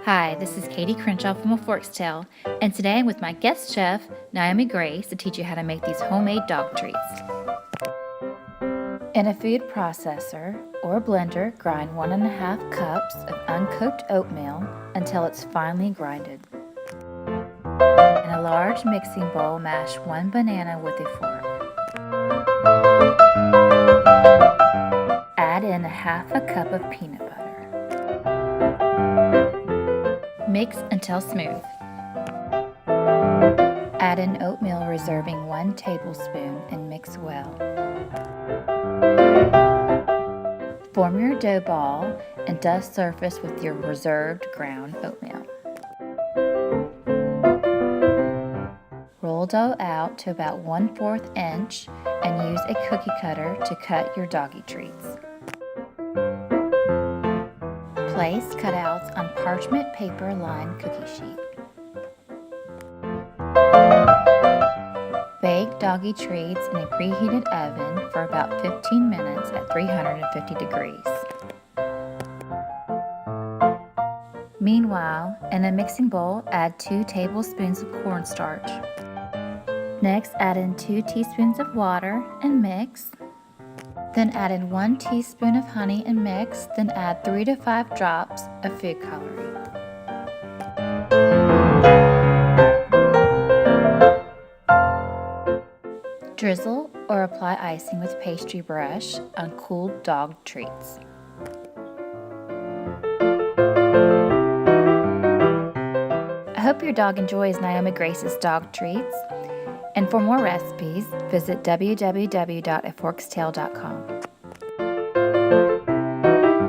Hi, this is Katie Crenshaw from A Fork's Tale, and today I'm with my guest chef, Naomi Grace, to teach you how to make these homemade dog treats. In a food processor or blender, grind 1½ cups of uncooked oatmeal until it's finely grinded. In a large mixing bowl, mash 1 banana with a fork. Add in 1/2 cup of peanut butter. Mix until smooth. Add in oatmeal, reserving 1 tablespoon, and mix well. Form your dough ball and dust surface with your reserved ground oatmeal. Roll dough out to about 1/4 inch and use a cookie cutter to cut your doggy treats. Place cutouts on parchment paper lined cookie sheet. Bake doggy treats in a preheated oven for about 15 minutes at 350 degrees. Meanwhile, in a mixing bowl, add 2 tablespoons of cornstarch. Next, add in 2 teaspoons of water and mix. Then add in 1 teaspoon of honey and mix. Then add 3 to 5 drops of food coloring. Drizzle or apply icing with pastry brush on cooled dog treats. I hope your dog enjoys Naomi Grace's dog treats. And for more recipes, visit www.aforkstale.com.